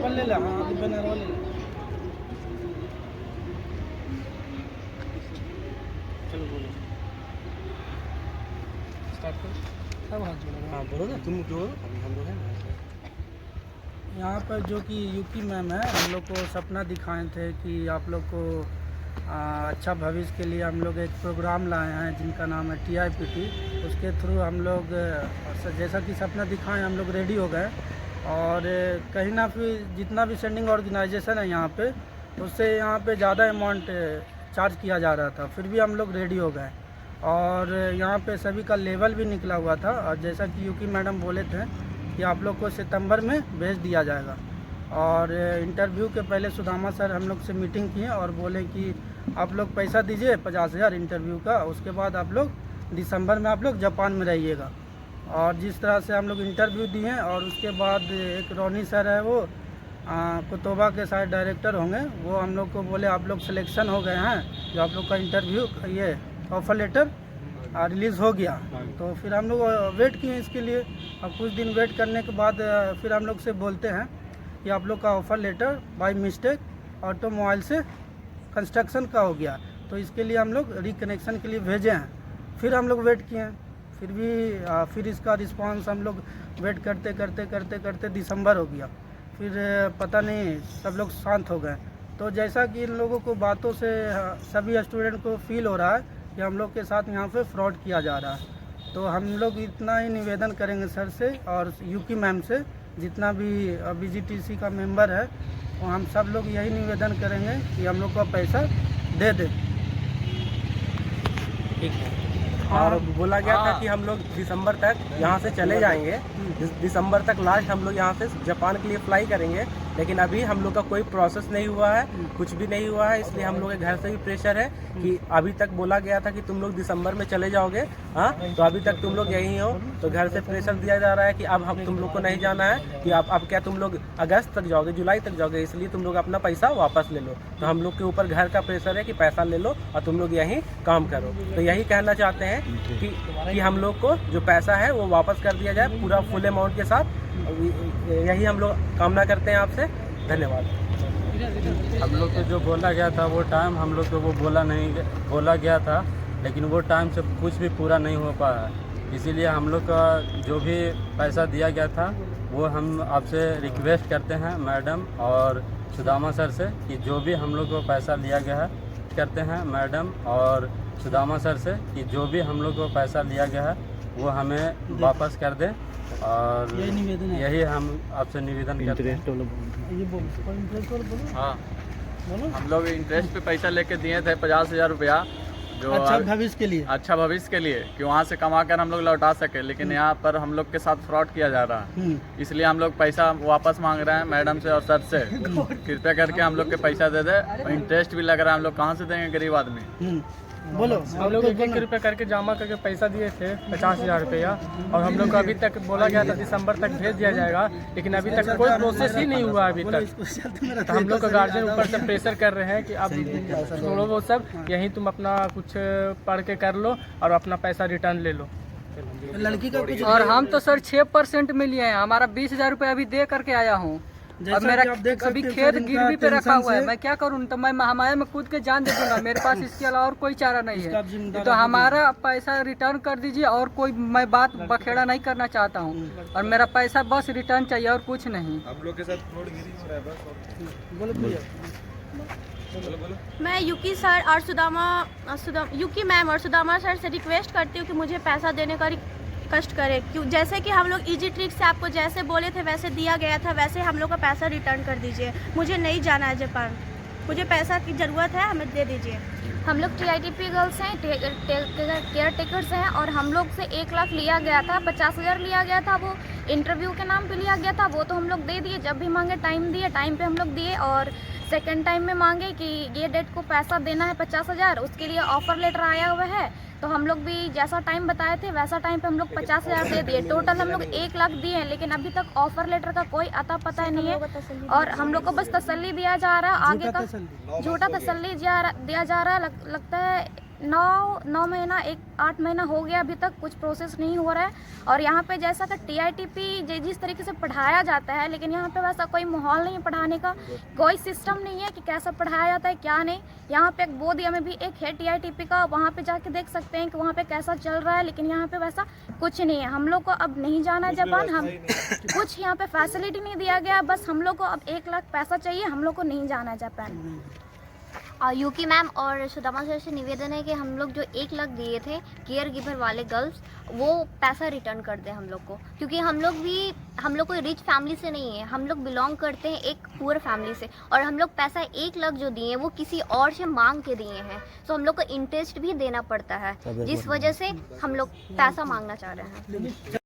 Apple ले ले, हाँ आगे बैनर वाले ले। चलो बोलो, स्टार्ट करो। सब हाथ जोड़ो। हाँ बोलो ना, तुम जो अभी हम लोग हैं ना। यहाँ पर जो कि यूकी मैम है, हम लोग को सपना दिखाए थे कि आप लोग को अच्छा भविष्य के लिए हम लोग एक प्रोग्राम लाए हैं जिनका नाम है TIPT। उसके थ्रू हम लोग जैसा कि सपना दिखाएं हम लोग रेडी हो गए, और कहीं ना फिर जितना भी सेंडिंग ऑर्गेनाइजेशन है यहाँ पे, उससे यहाँ पे ज़्यादा अमाउंट चार्ज किया जा रहा था, फिर भी हम लोग रेडी हो गए। और यहाँ पे सभी का लेवल भी निकला हुआ था, और जैसा कि यूकी मैडम बोले थे कि आप लोग को सितंबर में भेज दिया जाएगा। और इंटरव्यू के पहले सुदामा सर हम लोग से मीटिंग किए और बोले कि आप लोग पैसा दीजिए 50,000 इंटरव्यू का, उसके बाद आप लोग दिसंबर में आप लोग जापान में रहिएगा। और जिस तरह से हम लोग इंटरव्यू दिए, और उसके बाद एक रोनी सर है, वो कुतुबा के साथ डायरेक्टर होंगे, वो हम लोग को बोले आप लोग सिलेक्शन हो गए हैं, जो आप लोग का इंटरव्यू ये ऑफर लेटर रिलीज़ हो गया। तो फिर हम लोग वेट किए इसके लिए। अब कुछ दिन वेट करने के बाद फिर हम लोग से बोलते हैं कि आप लोग का offer letter by mistake automobile से कंस्ट्रक्शन का हो गया, तो इसके लिए हम लोग रिकनेक्शन के लिए भेजे हैं। फिर हम लोग वेट किए, फिर भी फिर इसका रिस्पांस हम लोग वेट करते करते करते करते दिसंबर हो गया। फिर पता नहीं सब लोग शांत हो गए। तो जैसा कि इन लोगों को बातों से सभी स्टूडेंट को फील हो रहा है कि हम लोग के साथ यहाँ पे फ्रॉड किया जा रहा है। तो हम लोग इतना ही निवेदन करेंगे सर से और यूकी मैम से, जितना भी BGTC का मेंबर है, तो हम सब लोग यही निवेदन करेंगे कि हम लोग को पैसा दे दें। ठीक है। और बोला गया था कि हम लोग दिसंबर तक यहाँ से चले जाएंगे, दिसंबर तक लास्ट हम लोग यहाँ से जापान के लिए फ्लाई करेंगे, लेकिन अभी हम लोग का कोई प्रोसेस नहीं हुआ है, कुछ भी नहीं हुआ है। इसलिए हम लोग के घर से भी प्रेशर है कि अभी तक बोला गया था कि तुम लोग दिसंबर में चले जाओगे, हाँ, तो अभी तक तुम लोग यहीं हो। तो घर से प्रेशर दिया जा रहा है कि अब हम तुम लोग को नहीं जाना है, कि अब क्या तुम लोग अगस्त तक जाओगे, जुलाई तक जाओगे, इसलिए तुम लोग अपना पैसा वापस ले लो। तो हम लोग के ऊपर घर का प्रेशर है कि पैसा ले लो और तुम लोग यहीं काम करो। तो यही कहना चाहते हैं कि हम लोग को जो पैसा है वो वापस कर दिया जाए पूरा फुल अमाउंट के साथ। यही हम लोग कामना करते हैं आपसे। धन्यवाद। हम लोग को जो बोला गया था वो टाइम हम लोग को वो बोला गया था, लेकिन वो टाइम से कुछ भी पूरा नहीं हो पाया। इसीलिए हम लोग का जो भी पैसा दिया गया था वो हम आपसे रिक्वेस्ट करते हैं मैडम और सुदामा सर से कि जो भी हम लोग को पैसा लिया गया है, करते हैं मैडम और सुदामा सर से कि जो भी हम लोग को पैसा लिया गया है वो हमें वापस कर दें। और यही हम आपसे निवेदन करते हैं। हाँ, हम लोग इंटरेस्ट पे पैसा लेके दिए थे 50,000 रुपया, जो अच्छा भविष्य के लिए, अच्छा भविष्य के लिए, कि वहाँ से कमा कर हम लोग लौटा सके, लेकिन यहाँ पर हम लोग के साथ फ्रॉड किया जा रहा है। इसलिए हम लोग पैसा वापस मांग रहे हैं मैडम से और सर से। कृपया करके हम लोग के पैसा दे दे, और इंटरेस्ट भी लग रहा है, हम लोग कहाँ से देंगे गरीब आदमी। बोलो। हम लोग 1-1 रुपये करके जमा करके पैसा दिए थे 50,000 रुपया, और हम लोग को अभी तक बोला गया था दिसंबर तक भेज दिया जाएगा, लेकिन अभी तक कोई प्रोसेस ही नहीं हुआ अभी तक। तो हम लोग का गार्जियन ऊपर से प्रेशर कर रहे हैं कि अब छोड़ो वो सब, यहीं तुम अपना कुछ पढ़ के कर लो और अपना पैसा रिटर्न ले लो। लड़की का कुछ, और हम तो सर 6% में लिए हैं, हमारा 20,000 रुपया अभी दे करके आया हूँ। अब मेरा अभी खेत गिरवी पे रखा हुआ है, मैं क्या करूँ? तो मैं महामाया में कूद के जान दे दूंगा, मेरे पास इसके अलावा और कोई चारा नहीं है। तो हमारा पैसा रिटर्न कर दीजिए, और कोई मैं बात बखेड़ा नहीं करना चाहता हूँ, और मेरा पैसा बस रिटर्न चाहिए और कुछ नहीं। हम लोग के साथ फ्रॉड गिरी हो रहा है बस। मैं यूकी सर और यूकी मैम और सुदामा सर से रिक्वेस्ट करती हूँ कि मुझे पैसा देने का कष्ट करें। क्यों, जैसे कि हम लोग इजी ट्रिक से आपको जैसे बोले थे वैसे दिया गया था, वैसे हम लोग का पैसा रिटर्न कर दीजिए। मुझे नहीं जाना है जापान, मुझे पैसा की ज़रूरत है, हमें दे दीजिए। हम लोग TITP गर्ल्स हैं, केयर टेकर्स हैं, और हम लोग से 1 लाख लिया गया था, 50,000 लिया गया था, वो इंटरव्यू के नाम पे लिया गया था। वो तो हम लोग दे दिए, जब भी मांगे टाइम दिए, टाइम पे हम लोग दिए। और सेकंड टाइम में मांगे कि ये डेट को पैसा देना है 50,000, उसके लिए ऑफर लेटर आया हुआ है। तो हम लोग भी जैसा टाइम बताए थे वैसा टाइम पे हम लोग 50,000 दे दिए। टोटल हम लोग 1 लाख दिए हैं, लेकिन अभी तक ऑफर लेटर का कोई अता पता नहीं है, और हम लोग को बस तसल्ली दिया जा रहा है। आगे का झूठा तसल्ली दिया जा रहा है। लगता है 9 महीना 8 महीना हो गया, अभी तक कुछ प्रोसेस नहीं हो रहा है। और यहाँ पे जैसा कि TITP जिस तरीके से पढ़ाया जाता है, लेकिन यहाँ पे वैसा कोई माहौल नहीं है पढ़ाने का, कोई सिस्टम नहीं है कि कैसा पढ़ाया जाता है क्या नहीं। यहाँ पे एक बोधिया में भी एक है TITP का, वहाँ पे जाके देख सकते हैं कि वहाँ पे कैसा चल रहा है, लेकिन यहाँ पे वैसा कुछ नहीं है। हम लोग को अब नहीं जाना है जापान, हम कुछ यहाँ पे फैसिलिटी नहीं दिया गया, बस हम लोग को अब 1 लाख पैसा चाहिए, हम लोग को नहीं जाना है जापान। यूकी मैम और सुदामा सर से निवेदन है कि हम लोग जो 1 लाख दिए थे केयर गिवर वाले गर्ल्स, वो पैसा रिटर्न कर दें हम लोग को, क्योंकि हम लोग कोई रिच फैमिली से नहीं है, हम लोग बिलोंग करते हैं एक पुअर फैमिली से, और हम लोग पैसा 1 लाख जो दिए वो किसी और से मांग के दिए हैं, तो हम लोग को इंटरेस्ट भी देना पड़ता है, जिस वजह से हम लोग पैसा मांगना चाह रहे हैं।